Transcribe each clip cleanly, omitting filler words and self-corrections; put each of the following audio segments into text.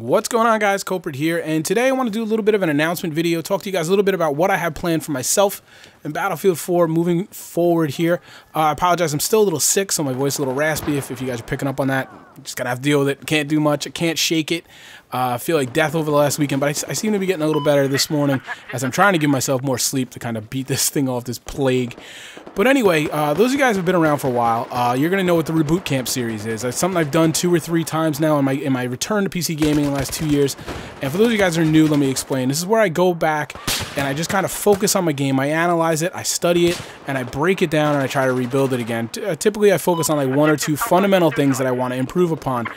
What's going on, guys? Kulprit here, and today I want to do a little bit of an announcement video, talk to you guys a little bit about what I have planned for myself in Battlefield 4 moving forward here. I apologize, I'm still a little sick, so my voice is a little raspy if you guys are picking up on that. Just gonna have to deal with it. Can't do much, I can't shake it. I feel like death over the last weekend, but I seem to be getting a little better this morning as I'm trying to give myself more sleep to kind of beat this thing off, this plague. But anyway, those of you guys who have been around for a while, you're gonna know what the Reboot Camp series is. It's something I've done 2 or 3 times now in my return to PC gaming in the last 2 years. And for those of you guys who are new, let me explain. This is where I go back and I just kind of focus on my game. I analyze it, I study it, and I break it down and I try to rebuild it again. Typically, I focus on like 1 or 2 fundamental things that I want to improve upon.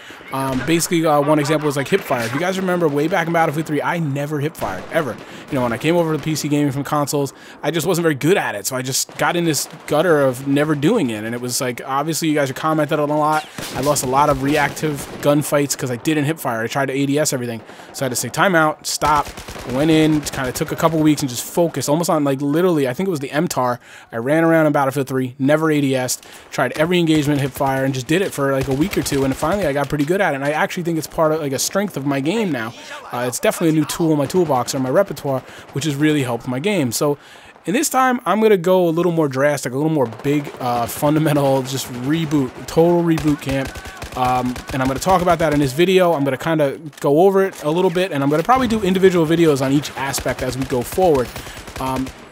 Basically, one example is like hip fire. If you guys remember way back in Battlefield 3, I never hip fired, ever. You know, when I came over to PC gaming from consoles, I just wasn't very good at it. So I just got in this gutter of never doing it. And it was like, obviously, you guys are commenting on a lot. I lost a lot of reactive gunfights because I didn't hip fire. I tried to ADS everything. So I had to say timeout, stop, went in, kind of took a couple weeks and just focused almost on like literally, I think it was the MTAR. I ran around in Battlefield 3, never ADS'd, tried every engagement hip fire and just did it for like a week or 2. And finally, I got pretty good at it. And I actually think it's part of like a strength of my game now. It's definitely a new tool in my toolbox or my repertoire, which has really helped my game. So in this time, I'm going to go a little more drastic, a little more big, fundamental, just reboot, total reboot camp. And I'm going to talk about that in this video. I'm going to kind of go over it a little bit, and I'm going to probably do individual videos on each aspect as we go forward.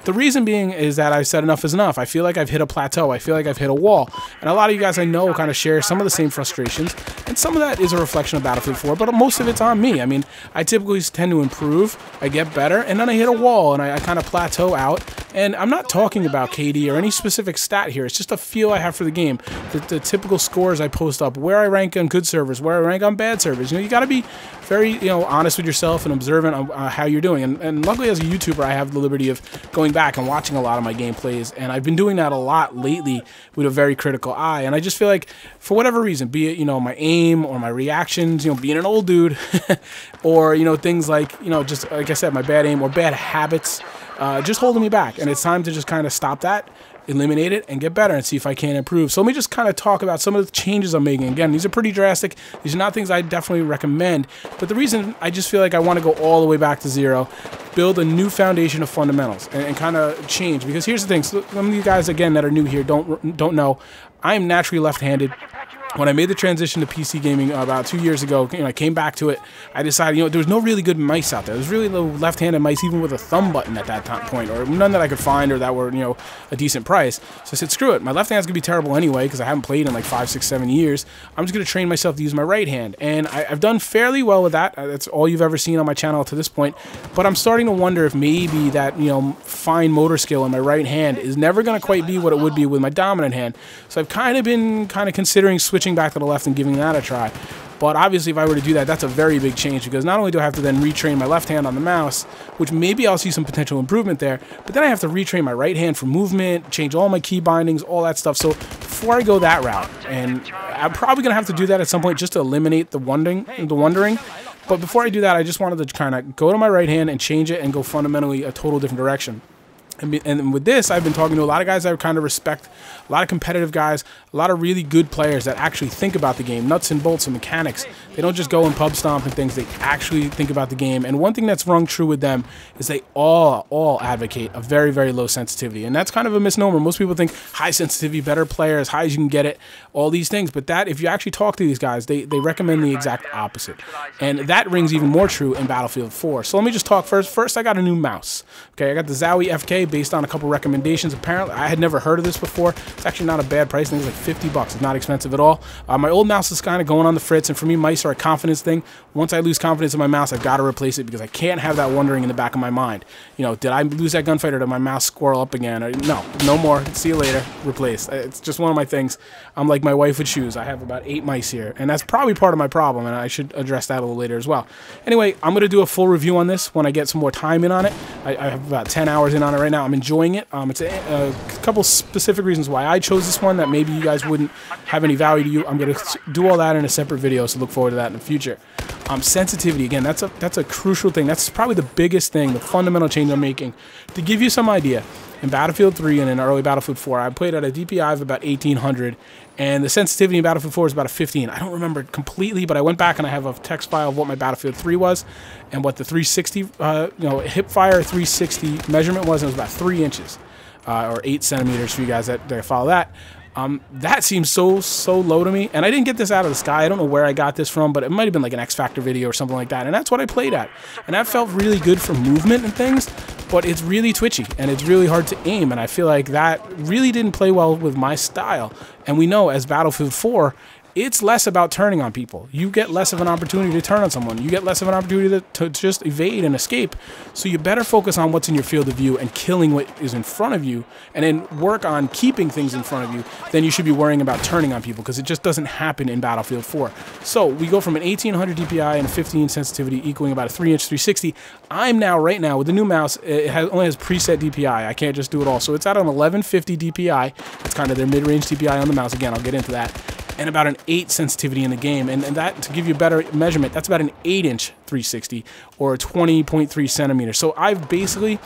The reason being is that I've said enough is enough. I feel like I've hit a plateau. I feel like I've hit a wall. And a lot of you guys I know kind of share some of the same frustrations. And some of that is a reflection of Battlefield 4, but most of it's on me. I mean, I typically tend to improve, I get better, and then I hit a wall and I kind of plateau out. And I'm not talking about KD or any specific stat here. It's just a feel I have for the game. The typical scores I post up, where I rank on good servers, where I rank on bad servers. You know, you got to be very, honest with yourself and observant on how you're doing. And luckily as a YouTuber, I have the liberty of going back and watching a lot of my gameplays. And I've been doing that a lot lately with a very critical eye. And I just feel like, for whatever reason, be it, my aim or my reactions, being an old dude, or, things like, just like I said, my bad aim or bad habits, just holding me back. And it's time to just kind of stop that, eliminate it, and get better and see if I can improve. So let me just kind of talk about some of the changes I'm making. Again, these are pretty drastic. These are not things I definitely recommend. But the reason I just feel like I want to go all the way back to zero, build a new foundation of fundamentals, and kind of change. Because here's the thing. So some of you guys, again, that are new here don't know, I am naturally left-handed. When I made the transition to PC gaming about 2 years ago, I came back to it. I decided, there was no really good mice out there. There's really no left-handed mice, even with a thumb button at that point, or none that I could find or that were, a decent price. So I said, screw it. My left hand's gonna be terrible anyway because I haven't played in like 5, 6, 7 years. I'm just gonna train myself to use my right hand, and I've done fairly well with that. That's all you've ever seen on my channel to this point. But I'm starting to wonder if maybe that fine motor skill in my right hand is never gonna quite be what it would be with my dominant hand. So I've kind of been considering switching back to the left and giving that a try. But obviously, if I were to do that, that's a very big change, because not only do I have to then retrain my left hand on the mouse, which maybe I'll see some potential improvement there, but then I have to retrain my right hand for movement, change all my key bindings, all that stuff. So before I go that route, and I'm probably going to have to do that at some point just to eliminate the wondering. But before I do that, I just wanted to kind of go to my right hand and change it and go fundamentally a total different direction. And with this, I've been talking to a lot of guys I kind of respect, a lot of competitive guys, a lot of really good players that actually think about the game, nuts and bolts and mechanics. They don't just go and pub stomp and things, they actually think about the game. And one thing that's rung true with them is they all advocate a very, very low sensitivity. And that's kind of a misnomer. Most people think high sensitivity, better player, as high as you can get it, all these things. But that, if you actually talk to these guys, they recommend the exact opposite. And that rings even more true in Battlefield 4. So let me just talk first. First, I got a new mouse. Okay, I got the Zowie FK based on a couple recommendations. Apparently, I had never heard of this before. It's actually not a bad price. I think it's like $50. It's not expensive at all. My old mouse is kind of going on the fritz, and for me, mice are a confidence thing. Once I lose confidence in my mouse, I've got to replace it because I can't have that wondering in the back of my mind. Did I lose that gunfight, or did my mouse squirrel up again? Or, no more. See you later. Replace. It's just one of my things. I'm like my wife with shoes. I have about 8 mice here, and that's probably part of my problem, and I should address that a little later as well. Anyway, I'm going to do a full review on this when I get some more time in on it. I have about 10 hours in on it right now. I'm enjoying it. It's a couple specific reasons why I chose this one that maybe you guys wouldn't have any value to you. I'm going to do all that in a separate video, so look forward to that in the future. Sensitivity, again, that's a crucial thing. That's probably the biggest thing, the fundamental change I'm making. To give you some idea, in Battlefield 3 and in early Battlefield 4, I played at a DPI of about 1800, and the sensitivity in Battlefield 4 is about a 15. I don't remember it completely, but I went back and I have a text file of what my Battlefield 3 was and what the 360, hip fire 360 measurement was. And it was about 3 inches or 8 centimeters for you guys that follow that. That seems so low to me, and I didn't get this out of the sky. I don't know where I got this from, but it might have been like an X Factor video or something like that, and that's what I played at. And that felt really good for movement and things, but it's really twitchy, and it's really hard to aim, and I feel like that really didn't play well with my style. And we know as Battlefield 4, it's less about turning on people. You get less of an opportunity to turn on someone. You get less of an opportunity to just evade and escape. So you better focus on what's in your field of view and killing what is in front of you, and then work on keeping things in front of you. Then you should be worrying about turning on people, because it just doesn't happen in Battlefield 4. So we go from an 1800 DPI and a 15 sensitivity equaling about a 3-inch 360. I'm now, right now, with the new mouse, it only has preset DPI. I can't just do it all. So it's at an 1150 DPI. It's kind of their mid-range DPI on the mouse. Again, I'll get into that. And about an 8 sensitivity in the game. And that, to give you a better measurement, that's about an 8-inch 360 or 20.3 centimeters. So I've basically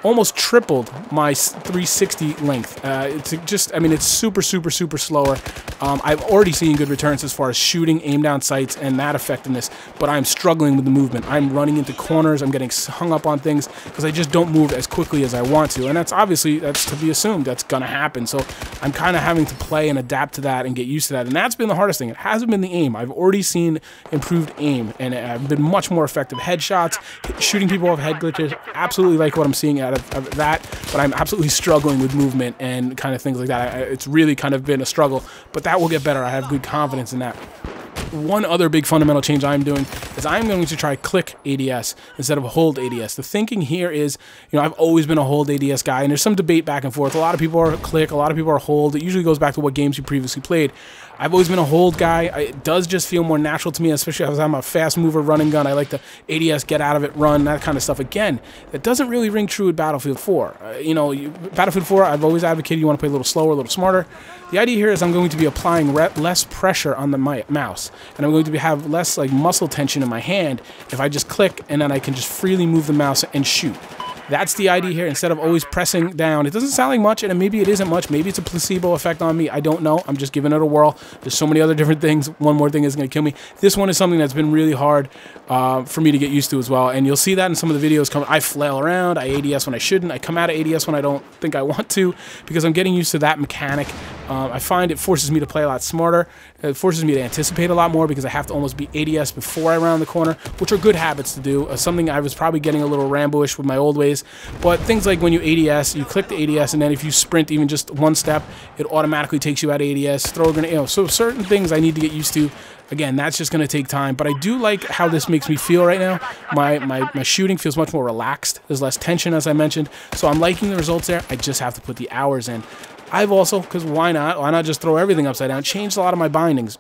almost tripled my 360 length. It's super slower. I've already seen good returns as far as shooting, aim down sights, and that effectiveness, but I'm struggling with the movement. I'm running into corners, I'm getting hung up on things because I just don't move as quickly as I want to, and that's to be assumed. That's gonna happen, so I'm kind of having to play and adapt to that and get used to that, and that's been the hardest thing. It hasn't been the aim. I've already seen improved aim, and I've been much more effective. Headshots, shooting people off head glitches, absolutely like what I'm seeing out of that, but I'm absolutely struggling with movement and kind of things like that. It's really kind of been a struggle, but that will get better. I have good confidence in that. One other big fundamental change I'm doing is I'm going to try click ADS instead of hold ADS. The thinking here is, I've always been a hold ADS guy, and there's some debate back and forth. A lot of people are click, a lot of people are hold. It usually goes back to what games you previously played. I've always been a hold guy. It does just feel more natural to me, especially as I'm a fast mover running gun. I like the ADS, get out of it, run, that kind of stuff. Again, that doesn't really ring true with Battlefield 4. Battlefield 4, I've always advocated you want to play a little slower, a little smarter. The idea here is I'm going to be applying less pressure on the mouse, and I'm going to have less muscle tension in my hand if I just click, and then I can just freely move the mouse and shoot. That's the idea here, instead of always pressing down. It doesn't sound like much, and maybe it isn't much. Maybe it's a placebo effect on me. I don't know. I'm just giving it a whirl. There's so many other different things. One more thing is going to kill me. This one is something that's been really hard for me to get used to as well, and you'll see that in some of the videos coming. I flail around. I ADS when I shouldn't. I come out of ADS when I don't think I want to, because I'm getting used to that mechanic. I find it forces me to play a lot smarter. It forces me to anticipate a lot more, because I have to almost be ADS before I round the corner, which are good habits to do. Something I was probably getting a little Rambo-ish with my old ways. But things like when you ADS, you click the ADS, and then if you sprint even just one step, it automatically takes you out of ADS. Throw a grenade, so certain things I need to get used to. Again, that's just going to take time, but I do like how this makes me feel right now. My shooting feels much more relaxed. There's less tension, as I mentioned, so I'm liking the results there. I just have to put the hours in. I've also, because why not? Why not just throw everything upside down? Changed a lot of my bindings.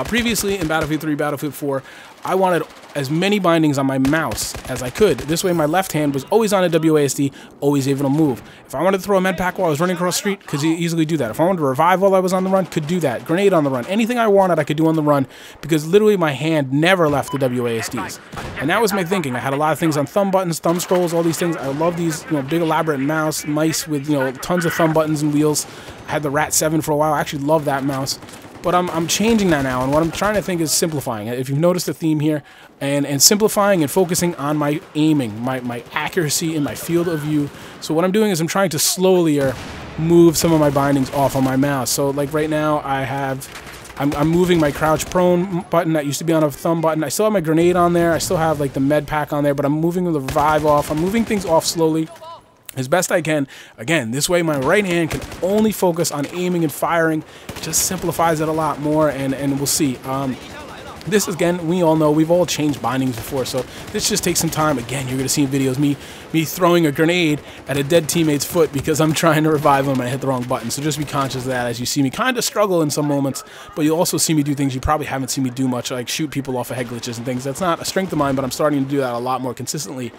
Previously in Battlefield 3, Battlefield 4, I wanted as many bindings on my mouse as I could. This way my left hand was always on a WASD, always able to move. If I wanted to throw a med pack while I was running across the street, could easily do that. If I wanted to revive while I was on the run, could do that. Grenade on the run. Anything I wanted, I could do on the run, because literally my hand never left the WASDs. And that was my thinking. I had a lot of things on thumb buttons, thumb scrolls, all these things. I love these, big elaborate mice with, tons of thumb buttons and wheels. I had the Rat 7 for a while. I actually love that mouse. But I'm changing that now, and what I'm trying to think is simplifying it. If you've noticed the theme here, and simplifying and focusing on my aiming, my accuracy in my field of view. So what I'm doing is I'm trying to slowly move some of my bindings off on my mouse. So like right now I'm moving my crouch prone button that used to be on a thumb button. I still have my grenade on there. I still have like the med pack on there, but I'm moving the revive off. I'm moving things off slowly as best I can. Again, this way my right hand can only focus on aiming and firing. It just simplifies it a lot more, and we'll see. This, again, we all know, we've all changed bindings before, so this just takes some time. Again, you're going to see in videos me throwing a grenade at a dead teammate's foot because I'm trying to revive him and I hit the wrong button. So just be conscious of that as you see me kind of struggle in some moments, but you'll also see me do things you probably haven't seen me do much, like shoot people off of head glitches and things. That's not a strength of mine, but I'm starting to do that a lot more consistently.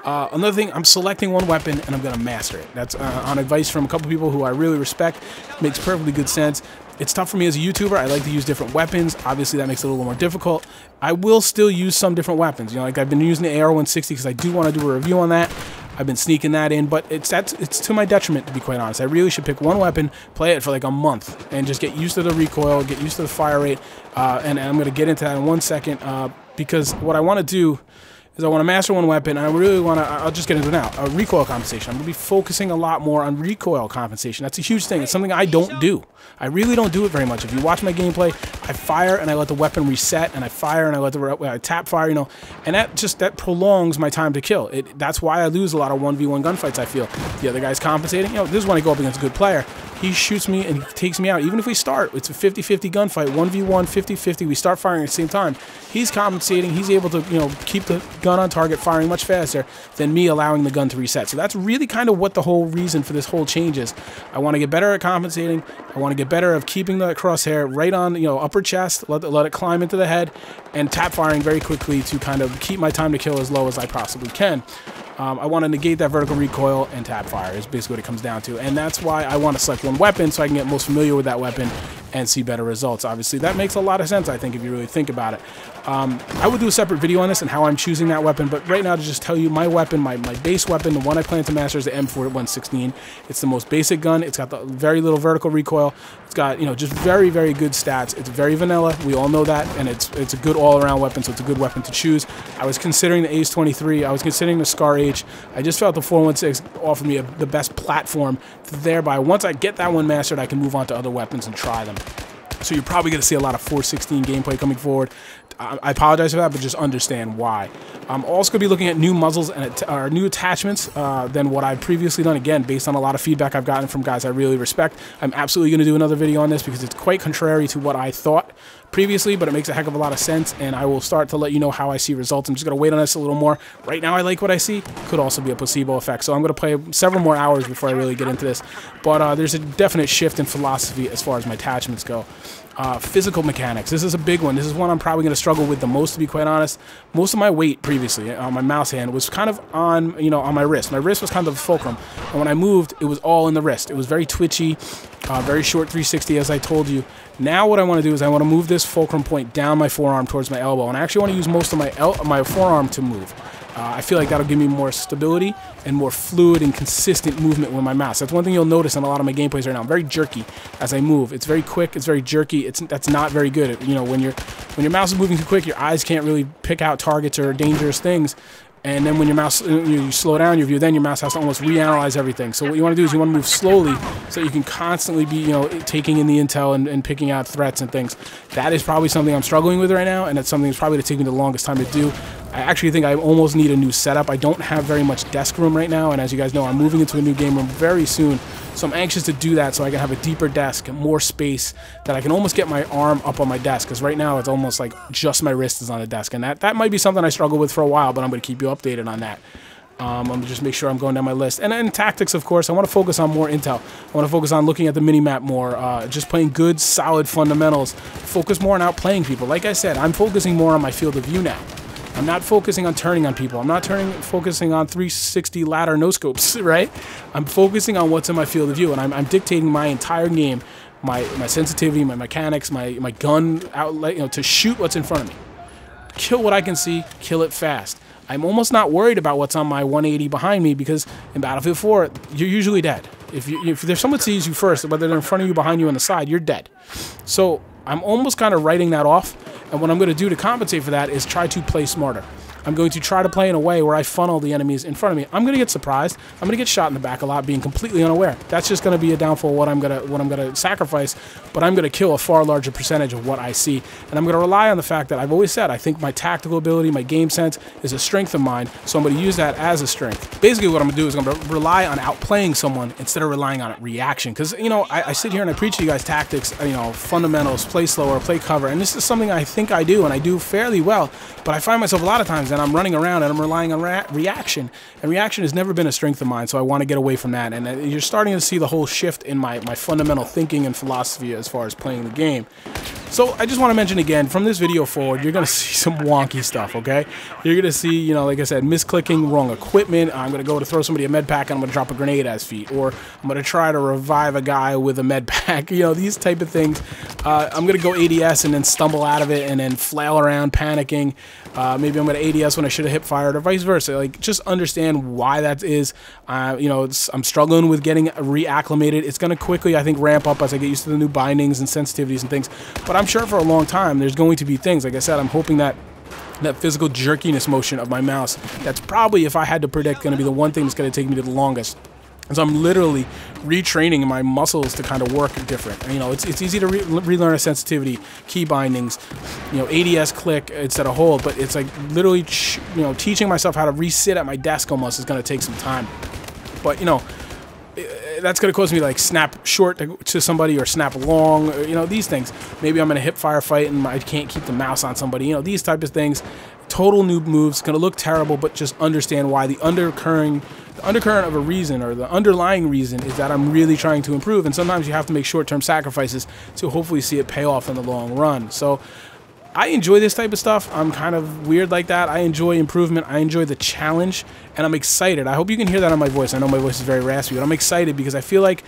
Another thing, I'm selecting one weapon and I'm going to master it. That's on advice from a couple people who I really respect. Makes perfectly good sense. It's tough for me as a YouTuber. I like to use different weapons. Obviously, that makes it a little more difficult. I will still use some different weapons. Like I've been using the AR-160 because I do want to do a review on that. I've been sneaking that in, but it's to my detriment, to be quite honest. I really should pick one weapon, play it for like a month, and just get used to the recoil, get used to the fire rate, and I'm going to get into that in 1 second, because what I want to do is I want to master one weapon, and I really want to, I'll just get into it now, recoil compensation. I'm going to be focusing a lot more on recoil compensation. That's a huge thing. It's something I don't do. I really don't do it very much. If you watch my gameplay, I fire and I let the weapon reset, and I fire and I let I tap fire, you know, and that prolongs my time to kill. That's why I lose a lot of 1v1 gunfights, I feel. The other guy's compensating. You know, this is when I go up against a good player. He shoots me and he takes me out. Even if we start, it's a 50-50 gunfight, 1v1, 50-50. We start firing at the same time. He's compensating. He's able to, you know, keep the gun on target, firing much faster than me allowing the gun to reset. So that's really kind of what the whole reason for this whole change is. I want to get better at compensating. I want to get better at keeping the crosshair right on, you know, upper chest, let it climb into the head, and tap firing very quickly to kind of keep my time to kill as low as I possibly can. I want to negate that vertical recoil and tap fire is basically what it comes down to. And that's why I want to select one weapon so I can get most familiar with that weapon and see better results. Obviously, that makes a lot of sense, I think, if you really think about it. I would do a separate video on this and how I'm choosing that weapon, but right now to just tell you my weapon, my base weapon, the one I plan to master is the M4 at 116. It's the most basic gun. It's got the very little vertical recoil. It's got, you know, just very, very good stats. It's very vanilla. We all know that, and it's a good all-around weapon, so it's a good weapon to choose. I was considering the Ace 23. I was considering the Scar H. I just felt the 416 offered me the best platform. Thereby, once I get that one mastered, I can move on to other weapons and try them. So you're probably going to see a lot of 416 gameplay coming forward. I apologize for that, but just understand why. I'm also going to be looking at new muzzles and new attachments than what I've previously done, again, based on a lot of feedback I've gotten from guys I really respect. I'm absolutely going to do another video on this because it's quite contrary to what I thought previously, but it makes a heck of a lot of sense, and I will start to let you know how I see results. I'm just going to wait on this a little more. Right now, I like what I see. Could also be a placebo effect, so I'm going to play several more hours before I really get into this. But there's a definite shift in philosophy as far as my attachments go. Physical mechanics. This is a big one. This is one I'm probably going to struggle with the most, to be quite honest. Most of my weight previously on my mouse hand was kind of on, you know, on my wrist. My wrist was kind of the fulcrum, and when I moved, it was all in the wrist. It was very twitchy, very short 360, as I told you. Now what I want to do is I want to move this fulcrum point down my forearm towards my elbow, and I actually want to use most of my forearm to move. I feel like that'll give me more stability and more fluid and consistent movement with my mouse. That's one thing you'll notice in a lot of my gameplays right now. I'm very jerky as I move. It's very quick. It's very jerky. That's not very good. You know, when your mouse is moving too quick, your eyes can't really pick out targets or dangerous things. And then when your mouse, you slow down your view, then your mouse has to almost reanalyze everything. So what you want to do is you want to move slowly so that you can constantly be, you know, taking in the intel and picking out threats and things. That is probably something I'm struggling with right now, and that's something that's probably going to take me the longest time to do. I actually think I almost need a new setup. I don't have very much desk room right now, and as you guys know, I'm moving into a new game room very soon. So I'm anxious to do that so I can have a deeper desk, more space, that I can almost get my arm up on my desk. Because right now it's almost like just my wrist is on the desk. And that might be something I struggle with for a while, but I'm going to keep you updated on that. I'm going to just make sure I'm going down my list. And then tactics, of course, I want to focus on more intel. I want to focus on looking at the mini-map more, just playing good, solid fundamentals. Focus more on outplaying people. Like I said, I'm focusing more on my field of view now. I'm not focusing on turning on people. I'm not focusing on 360 ladder no-scopes, right? I'm focusing on what's in my field of view, and I'm dictating my entire game, my sensitivity, my mechanics, my gun outlet, you know, to shoot what's in front of me. Kill what I can see, kill it fast. I'm almost not worried about what's on my 180 behind me, because in Battlefield 4, you're usually dead. If there's someone sees you first, whether they're in front of you, behind you, on the side, you're dead. So I'm almost kind of writing that off, and what I'm going to do to compensate for that is try to play smarter. I'm going to try to play in a way where I funnel the enemies in front of me. I'm going to get surprised. I'm going to get shot in the back a lot, being completely unaware. That's just going to be a downfall of what I'm going to sacrifice, but I'm going to kill a far larger percentage of what I see. And I'm going to rely on the fact that I've always said I think my tactical ability, my game sense is a strength of mine, so I'm going to use that as a strength. Basically what I'm going to do is I'm going to rely on outplaying someone instead of relying on reaction. Because, you know, I sit here and I preach to you guys tactics, you know, fundamentals, play slower, play cover, and this is something I think I do, and I do fairly well, but I find myself a lot of times and I'm running around and I'm relying on reaction, and reaction has never been a strength of mine, so I want to get away from that. And you're starting to see the whole shift in my fundamental thinking and philosophy as far as playing the game. So I just want to mention again, from this video forward, you're going to see some wonky stuff, okay? You're going to see, you know, like I said, misclicking, wrong equipment. I'm going to go to throw somebody a med pack and I'm going to drop a grenade at his feet. Or I'm going to try to revive a guy with a med pack. You know, these type of things. I'm going to go ADS and then stumble out of it and then flail around panicking. Maybe I'm going to ADS when I should have hip fired or vice versa. Like, just understand why that is. You know, I'm struggling with getting reacclimated. It's going to quickly, I think, ramp up as I get used to the new bindings and sensitivities and things. But I'm sure for a long time there's going to be things. Like I said, I'm hoping that physical jerkiness motion of my mouse, that's probably, if I had to predict, going to be the one thing that's going to take me to the longest. And so I'm literally retraining my muscles to kind of work different. And, you know, it's easy to relearn a sensitivity, key bindings, you know, ADS click instead of hold, but it's like literally, you know, teaching myself how to resit at my desk almost is going to take some time. But, you know, that's going to cause me to, like, snap short to somebody or snap long, or, you know, these things. Maybe I'm in a hip fire fight and I can't keep the mouse on somebody. You know, these type of things. Total noob moves, going to look terrible, but just understand why the undercurrent of a reason, or the underlying reason, is that I'm really trying to improve. And sometimes you have to make short-term sacrifices to hopefully see it pay off in the long run. So I enjoy this type of stuff. I'm kind of weird like that. I enjoy improvement. I enjoy the challenge, and I'm excited. I hope you can hear that on my voice. I know my voice is very raspy, but I'm excited because I feel like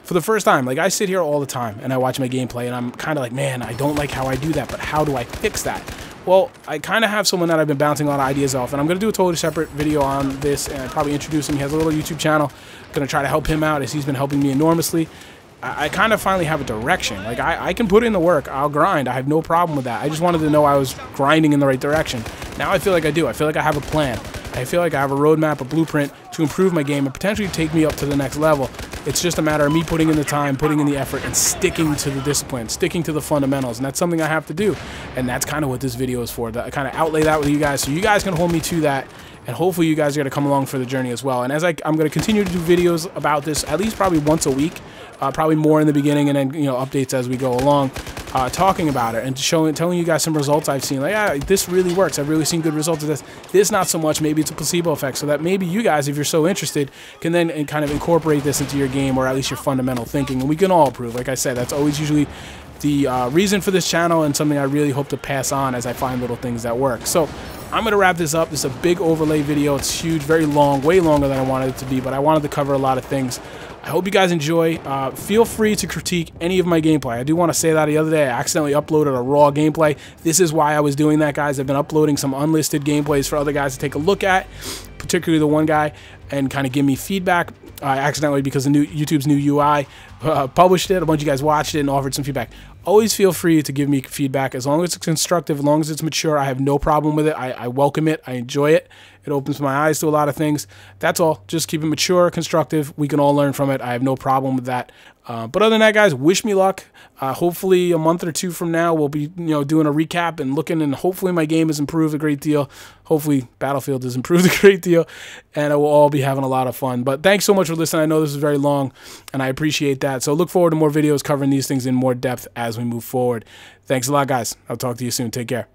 for the first time, like, I sit here all the time and I watch my gameplay and I'm kind of like, man, I don't like how I do that, but how do I fix that? Well, I kind of have someone that I've been bouncing a lot of ideas off, and I'm going to do a totally separate video on this and probably introduce him. He has a little YouTube channel. Going to try to help him out as he's been helping me enormously. I kind of finally have a direction. Like, I can put in the work. I'll grind. I have no problem with that. I just wanted to know I was grinding in the right direction. Now I feel like I do. I feel like I have a plan. I feel like I have a roadmap, a blueprint to improve my game and potentially take me up to the next level. It's just a matter of me putting in the time, putting in the effort, and sticking to the discipline, sticking to the fundamentals. And that's something I have to do. And that's kind of what this video is for. I kind of outlay that with you guys so you guys can hold me to that. And hopefully you guys are going to come along for the journey as well. And as I'm going to continue to do videos about this at least probably once a week, probably more in the beginning, and then, you know, updates as we go along, talking about it and telling you guys some results I've seen. Like, yeah, this really works. I've really seen good results of this. This not so much. Maybe it's a placebo effect, so that maybe you guys, if you're so interested, can then kind of incorporate this into your game, or at least your fundamental thinking, and we can all improve. Like I said, that's always usually the reason for this channel, and something I really hope to pass on as I find little things that work. So I'm going to wrap this up. This is a big overlay video. It's huge, very long, way longer than I wanted it to be, but I wanted to cover a lot of things. I hope you guys enjoy. Feel free to critique any of my gameplay. I do want to say that the other day I accidentally uploaded a raw gameplay. This is why I was doing that, guys. I've been uploading some unlisted gameplays for other guys to take a look at, particularly the one guy, and kind of give me feedback. Accidentally, because the YouTube's new UI published it. A bunch of you guys watched it and offered some feedback. Always feel free to give me feedback. As long as it's constructive, as long as it's mature, I have no problem with it. I welcome it. I enjoy it. It opens my eyes to a lot of things. That's all. Just keep it mature, constructive. We can all learn from it. I have no problem with that. But other than that, guys, wish me luck. Hopefully a month or two from now, we'll be, doing a recap and looking, and hopefully my game has improved a great deal. Hopefully Battlefield has improved a great deal, and we'll all be having a lot of fun. But thanks so much for listening. I know this is very long, and I appreciate that. So look forward to more videos covering these things in more depth as we move forward. Thanks a lot, guys. I'll talk to you soon. Take care.